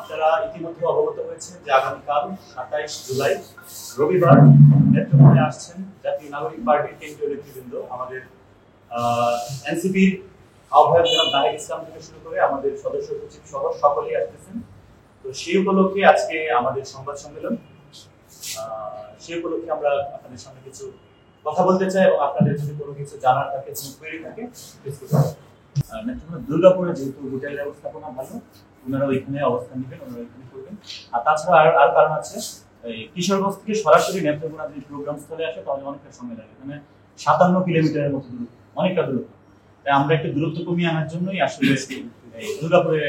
আপনারা ইতিমধ্যে অবগত হয়েছে যে আগামীকাল ২৭ জুলাই রবিবার নেত্রকোনায় আসছেন জাতীয় নাগরিক পার্টির কেন্দ্রীয় নেতৃবৃন্দ, আমাদের এনসিপির আহ্বায়ক জনাব নাহিদ ইসলাম থেকে শুরু করে আমাদের সদস্য সচিব সহ সকলেই আসতেছেন। তো সেই উপলক্ষে আজকে আমাদের সংবাদ সম্মেলন। সেই উপলক্ষে আমরা আপনাদের সামনে কিছু কথা বলতে চাই এবং আপনাদের যদি কোনো কিছু জানার থাকে, কোনো কোয়েরি থাকে দুর্গাপুরে যেহেতু হোটেল ব্যবস্থাপনা ভালো, ওনারা ওইখানে অবস্থান নেবেন, ওনারা ওইখানে করবেন। আর তাছাড়া আর কারণ আছে, কিশোরগঞ্জ থেকে সরাসরি নেত্রকোনা যদি প্রোগ্রাম স্থলে আসে তাহলে অনেকটা সময় লাগে, এখানে ৫৭ কিলোমিটারের মতো দূরত্ব, অনেকটা দূরত্ব। তাই আমরা একটু দূরত্ব কমিয়ে আনার জন্যই আসলে দুর্গাপুরে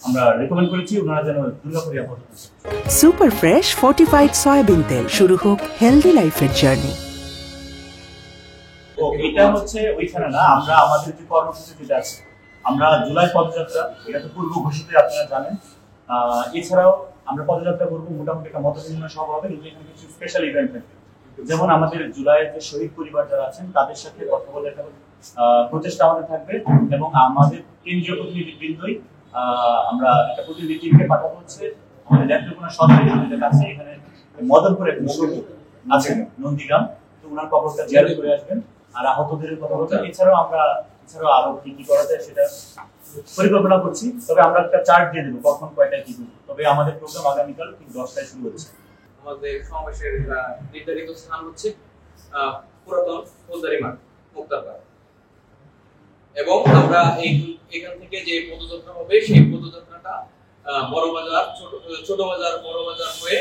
আমরা রেকমেন্ড করেছি ওনারা যেন দুর্গাপুরে আপাতত। সুপার ফ্রেশ ফর্টিফাইড সয়াবিন তেল, শুরু হোক হেলদি লাইফের জার্নি। এটা হচ্ছে ওইখানে না, আমরা আমাদের যে কর্মসূচি যেটা আছে, আমরা জুলাই পদযাত্রা, এটা তো পূর্ব ঘোষিত আপনারা জানেন। এছাড়াও আমরা পদযাত্রা করবো, মোটামুটি একটা মত বিনিময় সভা হবে, এখানে কিছু স্পেশাল ইভেন্ট থাকবে। যেমন আমাদের জুলাইয়ের যে শহীদ পরিবার যারা আছেন তাদের সাথে কথা বলে একটা প্রচেষ্টা আমাদের থাকবে, এবং আমাদের কেন্দ্রীয় প্রতিনিধিবৃন্দই আমরা একটা প্রতিনিধি টিমকে পাঠাবো হচ্ছে আমাদের নেত্রকোনা সদরের কাছে, এখানে মদনপুরে আছে নন্দীগ্রাম, তো ওনার কবরটা জিয়ারত করে আসবেন আর আহতদের কথা বলছেন। এছাড়াও আরো কি কি করা যায় সেটা পরিকল্পনা করছি, তবে আমরা একটা চার্ট দিয়ে দেবো কখন কয়টায় কি করবো। তবে আমাদের প্রোগ্রাম আগামীকাল ঠিক 10টায় শুরু হচ্ছে। আমাদের সমাবেশের নির্ধারিত স্থান হচ্ছে পুরাতন ফৌজদারি মাঠ, মুক্তারপাড়, এবং আমরা এখান থেকে যে পদযাত্রা হবে সেই পদযাত্রাটা বড় বাজার, ছোট বাজার, বড় বাজার হয়ে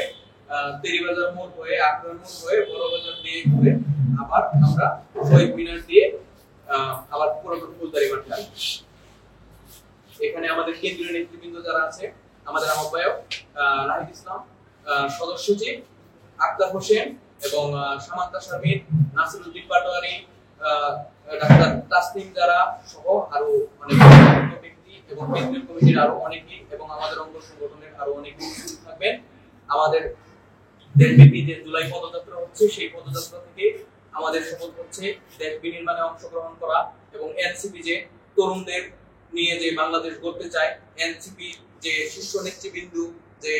তেরিবাজার মোড় হয়ে আক্রান মোড় হয়ে বড় বাজার দিয়ে ঘুরে আবার আমরা শহীদ মিনার দিয়ে আবার পুরাতন ফৌজদারি মাঠে আসবো। এখানে আমাদের কেন্দ্রীয় নেতৃবৃন্দ যারা আছে, আমাদের আহ্বায়ক নাহিদ ইসলাম, সদস্য সচিব আক্তার হোসেন এবং সামান্তা শারমিন, নাসিরউদ্দিন পাটোয়ারি, ডাক্তার তাসনিম যারা সহ আরো অনেক ব্যক্তি এবং কেন্দ্রীয় কমিটির আরো অনেকেই এবং আমাদের অঙ্গ সংগঠনের আরো অনেকেই থাকবেন। আমাদের দেশব্যাপী যে জুলাই পদযাত্রা হচ্ছে সেই পদযাত্রা থেকে আমাদের শপথ হচ্ছে দেশ বিনির্মাণে অংশগ্রহণ করা এবং এনসিপি যে তরুণদের নিয়ে যে বাংলাদেশ গড়তে চায়, এনসিপি যে শীর্ষ নেতৃবৃন্দ যে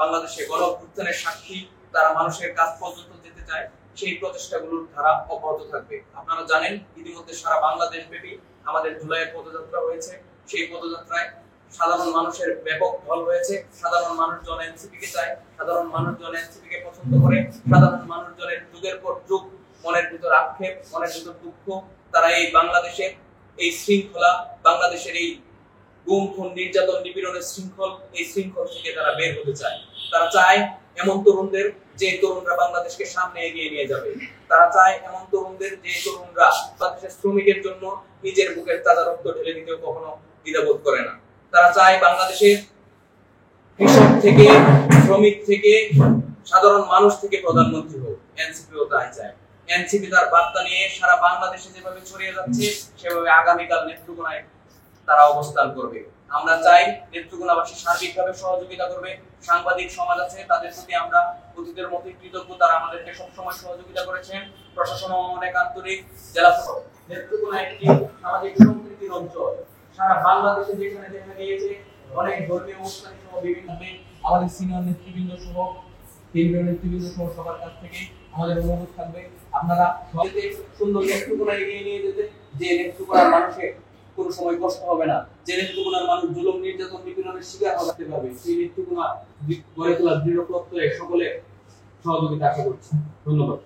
বাংলাদেশে গণ অভ্যুত্থানের সাক্ষী, তারা মানুষের কাছ পর্যন্ত যেতে চায়, সেই প্রচেষ্টাগুলোর ধারা অব্যাহত থাকবে। আপনারা জানেন ইতিমধ্যে সারা বাংলাদেশ ব্যাপী আমাদের জুলাইয়ের পদযাত্রা হয়েছে। সেই পদযাত্রায় সাধারণ মানুষের ব্যাপক ঢল হয়েছে। সাধারণ মানুষজন এনসিপি কে চায়, সাধারণ মানুষজন এনসিপি কে পছন্দ করে, সাধারণ মানুষজনের যুগের পর যুগ মনের ভিতর আক্ষেপ, মনের ভিতর দুঃখ, তারা এই বাংলাদেশের এই শৃঙ্খলা, বাংলাদেশের এই গুম খুন নির্যাতন নিপীড়নের এই শৃঙ্খল থেকে তারা বের হতে চায়। তারা চায় এমন তরুণদের যে তরুণরা বাংলাদেশকে সামনে এগিয়ে নিয়ে যাবে। তারা চায় এমন তরুণদের যে তরুণরা বাংলাদেশের শ্রমিকের জন্য নিজের বুকের তাজা রক্ত ঢেলে দিতেও কখনো দ্বিধাবোধ করে না। তারা চায় বাংলাদেশের কৃষক থেকে, শ্রমিক থেকে, সাধারণ মানুষ থেকে প্রধানমন্ত্রী হোক। এনসিপিও তাই চায়। এনসিপি তার বার্তা নিয়ে সারা বাংলাদেশে যেভাবে ছড়িয়ে যাচ্ছে সেভাবে আগামীকাল নেত্রকোনায় তারা অবস্থান করবে। আমরা চাই নেত্রকোনাবাসী সার্বিকভাবে সহযোগিতা করবে। সাংবাদিক সমাজ আছে, তাদের প্রতি আমরা অতীতের মতোই কৃতজ্ঞ, তারা আমাদেরকে সবসময় সহযোগিতা করেছেন। প্রশাসন অনেক আন্তরিক। জেলা প্রশাসন, নেত্রকোনা একটি সামাজিক সম্প্রীতির অঞ্চল। সারা বাংলাদেশে যেখানে দেখা গিয়েছে অনেক ধর্মীয় অনুষ্ঠান সহ বিভিন্ন আমাদের সিনিয়র নেতৃবৃন্দ সহ কেন্দ্রীয় নেতৃবৃন্দ সহ সবার কাছ থেকে আমাদের অনুরোধ থাকবে আপনারা সবাইকে সুন্দর নেত্রকোনা এগিয়ে নিয়ে যেতে, যে নেত্রকোনার মানুষের কোনো সময় কষ্ট হবে না, যে নেত্রকোনার মানুষ জুলুম নির্যাতন নিপীড়নের শিকার হতে পারবে, সেই নেত্রকোনা গড়ে তোলার দৃঢ় প্রত্যয়ে সকলে সহযোগিতা আশা করছি। ধন্যবাদ।